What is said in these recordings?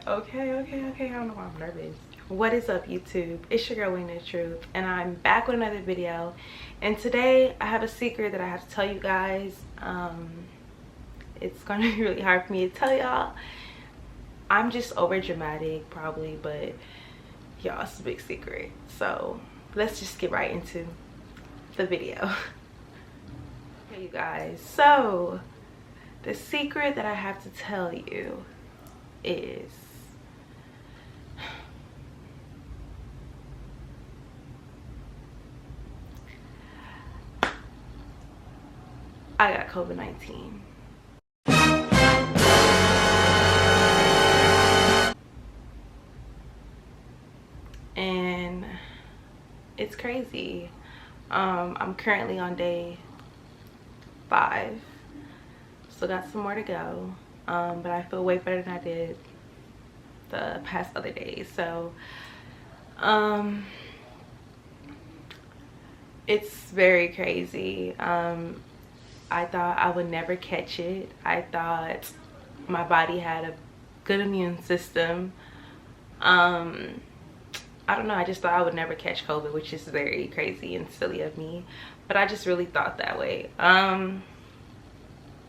Okay, I don't know why I'm nervous. What is up, YouTube? It's your girl Wing the Truth, and I'm back with another video. And today I have a secret that I have to tell you guys. It's gonna be really hard for me to tell y'all. I'm just over dramatic probably, but y'all, it's a big secret. So let's just get right into the video. Okay, you guys, so the secret that I have to tell you is I got COVID-19. And it's crazy. I'm currently on day 5. Still got some more to go. But I feel way better than I did the past other days. So it's very crazy. I thought I would never catch it. I thought my body had a good immune system. I don't know, I just thought I would never catch COVID, which is very crazy and silly of me, but I just really thought that way.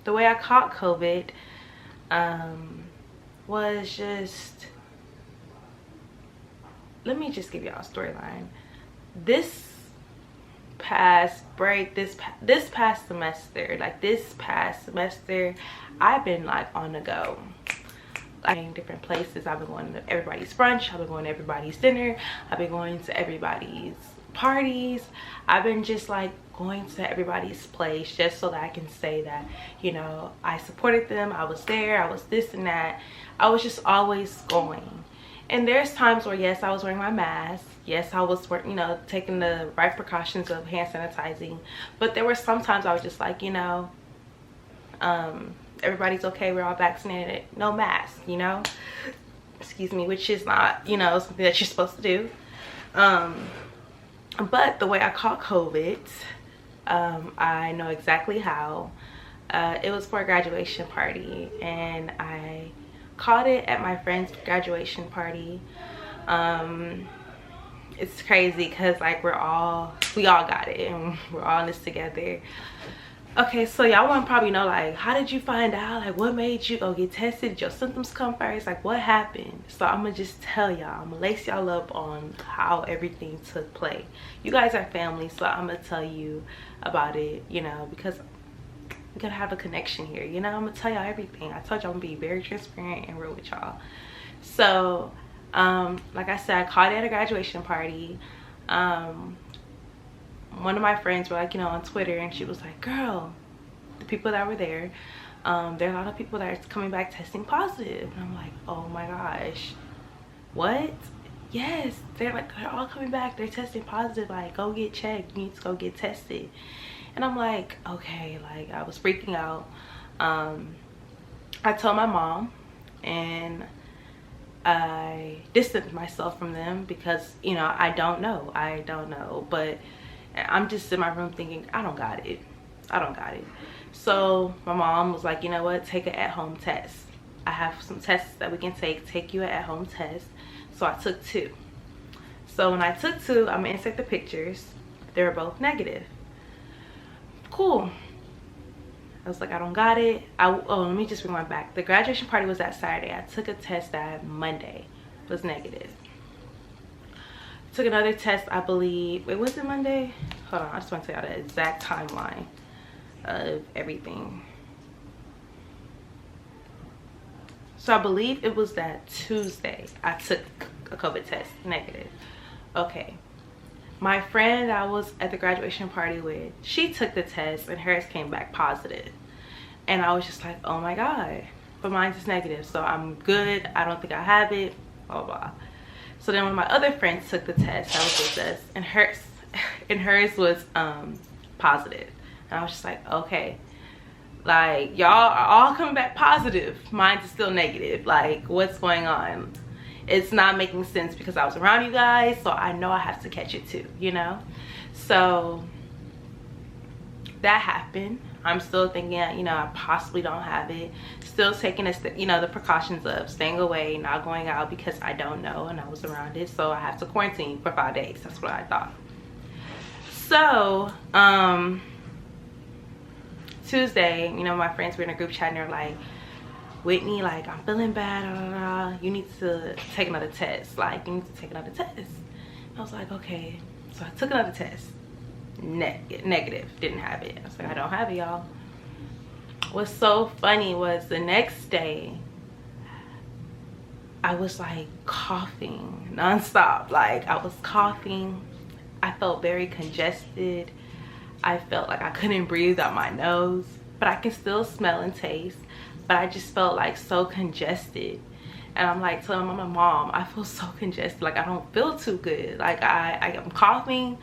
The way I caught COVID was just, let me just give y'all a storyline. This past break, this past semester, I've been like on the go. I'm in different places. I've been going to everybody's brunch, I've been going to everybody's dinner, I've been going to everybody's parties. I've been just like going to everybody's place just so that I can say that, you know, I supported them, I was there, I was this and that. I was just always going. And there's times where, yes, I was wearing my mask. Yes, I was, you know, taking the right precautions of hand sanitizing. But there were some times I was just like, you know, everybody's okay, we're all vaccinated, no mask, you know. Excuse me, which is not, you know, something that you're supposed to do. But the way I caught COVID, I know exactly how. It was for a graduation party, and I caught it at my friend's graduation party. It's crazy because like we all got it and we're all in this together. Okay, so y'all want to probably know, like, how did you find out? Like, what made you go get tested? Did your symptoms come first? Like, what happened? So I'm gonna just tell y'all, I'm gonna lace y'all up on how everything took place. You guys are family, so I'm gonna tell you about it, you know, because we gotta have a connection here, you know. I'm gonna tell y'all everything. I told y'all I'm gonna be very transparent and real with y'all. So like I said, I caught it at a graduation party. One of my friends were like, you know, on Twitter, and she was like, girl, the people that were there, there are a lot of people that are coming back testing positive. And I'm like, oh my gosh, what? Yes, they're all coming back, they're testing positive, like, go get checked, you need to go get tested. And I'm like, okay, like, I was freaking out. I told my mom, and I distanced myself from them because, you know, I don't know, but I'm just in my room thinking, I don't got it. So my mom was like, you know what, take an at-home test. I have some tests that we can take you an at-home test. So I took 2. So when I took 2, I'm gonna insert the pictures. They were both negative. Cool. I was like, I don't got it. Oh, let me just rewind back. The graduation party was that Saturday. I took a test that Monday. It was negative. Took another test, I believe. Wait, was it Monday? Hold on, I just want to tell y'all the exact timeline of everything. So I believe it was that Tuesday I took a COVID test, negative. Okay. My friend I was at the graduation party with, she took the test and hers came back positive. And I was just like, oh my God. But mine is negative, so I'm good. I don't think I have it, blah, blah. So then when my other friends took the test, that was with us, and hers was positive. And I was just like, okay, like, y'all are all coming back positive. Mine is still negative. Like, what's going on? It's not making sense because I was around you guys, so I know I have to catch it too, you know. So that happened. I'm still thinking, you know, I possibly don't have it. Still taking you know, the precautions of staying away, not going out because I don't know and I was around it. So I have to quarantine for 5 days. That's what I thought. So, Tuesday, you know, my friends were in a group chat and they're like, Whitney, like, I'm feeling bad, you need to take another test. Like, you need to take another test. I was like, okay. So I took another test. Negative. Didn't have it. I was like, I don't have it, y'all. What's so funny was the next day, I was like coughing nonstop. Like, I was coughing. I felt very congested. I felt like I couldn't breathe out my nose, but I can still smell and taste. But I just felt like so congested. And I'm like telling my mom, I feel so congested. Like, I don't feel too good. Like, I'm coughing,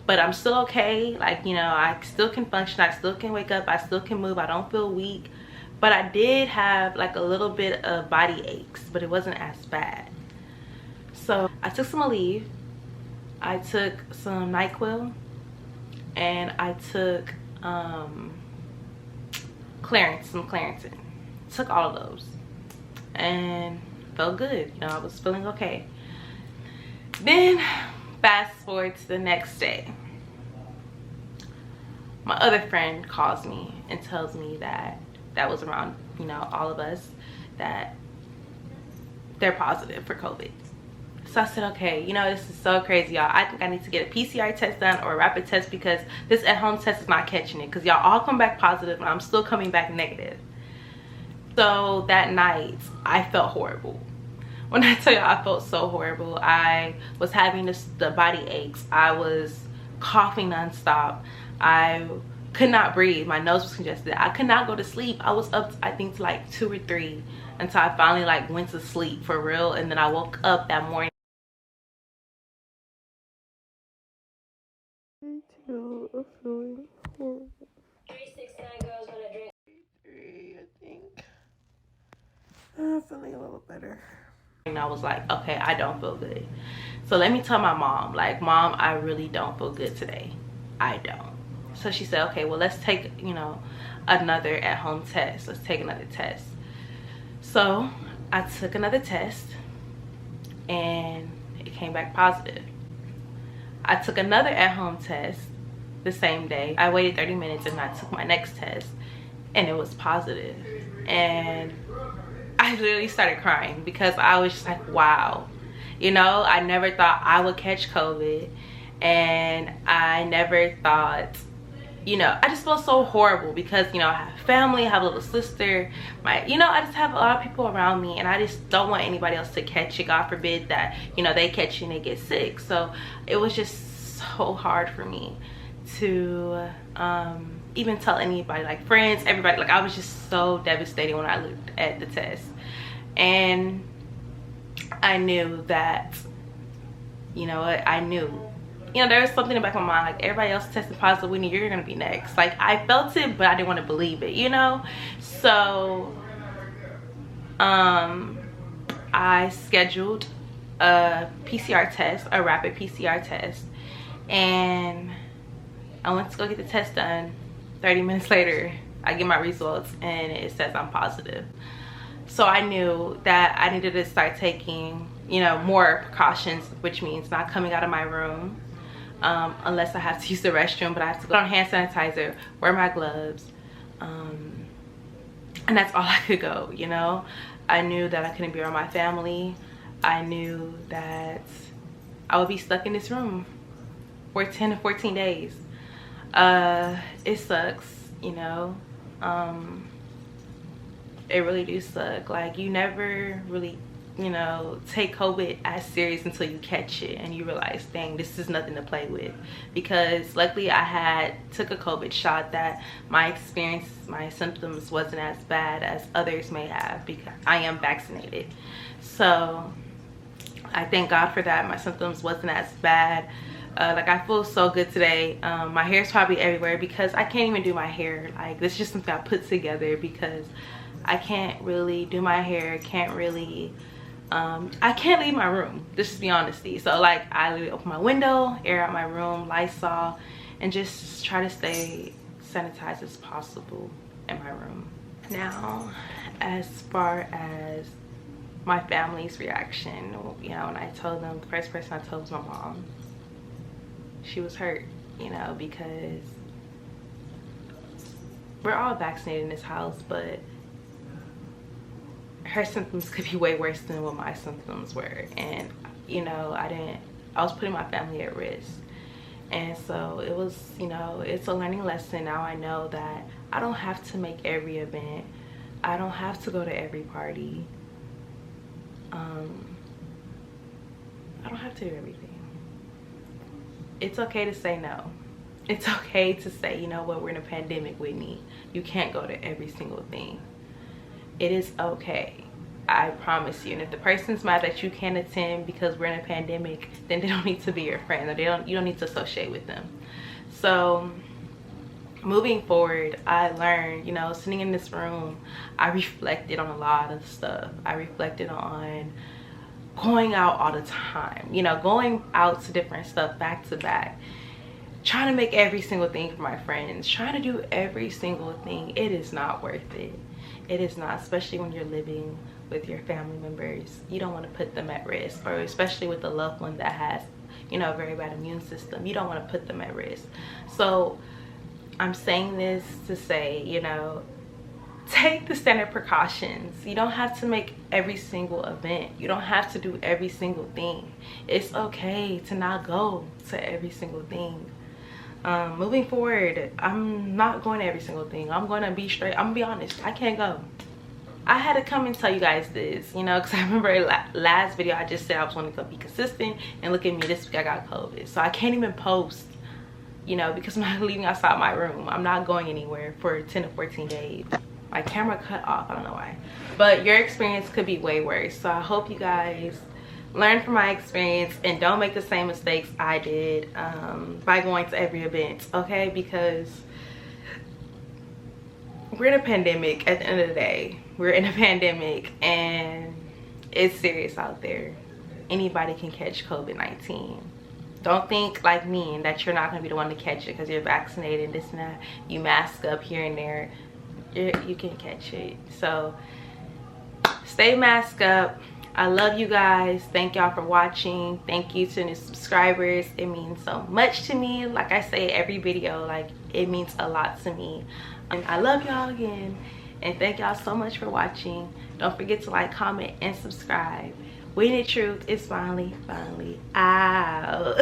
but I'm still okay. Like, you know, I still can function. I still can wake up. I still can move. I don't feel weak. But I did have like a little bit of body aches, but it wasn't as bad. So I took some Aleve. I took some NyQuil. And I took Claritin. Took all of those and felt good. You know, I was feeling okay. Then fast forward to the next day, my other friend calls me and tells me that was around, you know, all of us, that they're positive for COVID. So I said, okay, you know, this is so crazy, y'all. I think I need to get a PCR test done or a rapid test because this at-home test is not catching it, because y'all all come back positive and I'm still coming back negative. So that night, I felt horrible. When I tell you I felt so horrible, I was having the body aches. I was coughing nonstop. I could not breathe. My nose was congested. I could not go to sleep. I was up, I think, to like 2 or 3 until I finally like went to sleep for real. And then I woke up that morning. Me too. I'm feeling horrible. 369 girls want to drink. 3, I think. I'm feeling a little better. And I was like, okay, I don't feel good. So let me tell my mom, like, Mom, I really don't feel good today. I don't. So she said, okay, well, let's take, you know, another at-home test. Let's take another test. So I took another test and it came back positive. I took another at-home test the same day. I waited 30 minutes and I took my next test and it was positive. And I literally started crying because I was just like, wow. You know, I never thought I would catch COVID, and I never thought, you know, I just felt so horrible because, you know, I have family, I have a little sister, you know, I just have a lot of people around me, and I just don't want anybody else to catch it. God forbid that, you know, they catch it and they get sick. So it was just so hard for me to even tell anybody, like friends, everybody. Like, I was just so devastated when I looked at the test. And I knew that, you know what, I knew, you know, there was something in the back of my mind, like, everybody else tested positive, Whitney, you're gonna be next. Like, I felt it, but I didn't want to believe it, you know. So I scheduled a PCR test, a rapid PCR test, and I went to go get the test done. 30 minutes later, I get my results and it says I'm positive. So I knew that I needed to start taking, you know, more precautions, which means not coming out of my room unless I have to use the restroom, but I have to go on hand sanitizer, wear my gloves, and that's all I could go, you know. I knew that I couldn't be around my family. I knew that I would be stuck in this room for 10 to 14 days. It sucks, you know. It really do suck. Like, you never really, you know, take COVID as serious until you catch it and you realize, dang, this is nothing to play with. Because luckily I took a COVID shot that my experience, my symptoms wasn't as bad as others may have because I am vaccinated. So I thank God for that. My symptoms wasn't as bad. Like, I feel so good today. My hair's probably everywhere because I can't even do my hair. Like, this is just something I put together because I can't really do my hair, can't really, I can't leave my room, just to be honest. So like, I literally open my window, air out my room, Lysol, and just try to stay sanitized as possible in my room. Now, as far as my family's reaction, you know, when I told them, the first person I told was my mom. She was hurt, you know, because we're all vaccinated in this house, but her symptoms could be way worse than what my symptoms were. And, you know, I was putting my family at risk. And so it was, you know, it's a learning lesson. Now I know that I don't have to make every event. I don't have to go to every party. I don't have to do everything. It's okay to say no. It's okay to say, you know what, we're in a pandemic, Whitney. You can't go to every single thing. It is okay. I promise you. And if the person's mad that you can't attend because we're in a pandemic, then they don't need to be your friend, or you don't need to associate with them. So moving forward, I learned, you know, sitting in this room, I reflected on a lot of stuff. I reflected on going out all the time, you know, going out to different stuff back to back, trying to make every single thing for my friends, trying to do every single thing. It is not worth it. It is not, especially when you're living with your family members. You don't want to put them at risk, or especially with a loved one that has, you know, a very bad immune system. You don't want to put them at risk. So I'm saying this to say, you know, take the standard precautions. You don't have to make every single event. You don't have to do every single thing. It's okay to not go to every single thing. Moving forward, I'm not going to every single thing. I'm going to be straight. I'm going to be honest. I can't go. I had to come and tell you guys this, you know, because I remember last video I just said I was going to be consistent, and look at me, this week I got COVID. So I can't even post, you know, because I'm not leaving outside my room. I'm not going anywhere for 10 to 14 days. My camera cut off, I don't know why. But your experience could be way worse. So I hope you guys learn from my experience and don't make the same mistakes I did by going to every event, okay? Because we're in a pandemic at the end of the day. We're in a pandemic and it's serious out there. Anybody can catch COVID-19. Don't think like me and that you're not gonna be the one to catch it because you're vaccinated and this and that. You mask up here and there, you can catch it. So stay masked up. I love you guys. Thank y'all for watching. Thank you to new subscribers. It means so much to me. Like I say every video, like it means a lot to me. And I love y'all again. And thank y'all so much for watching. Don't forget to like, comment, and subscribe. Whitney Truth is finally out.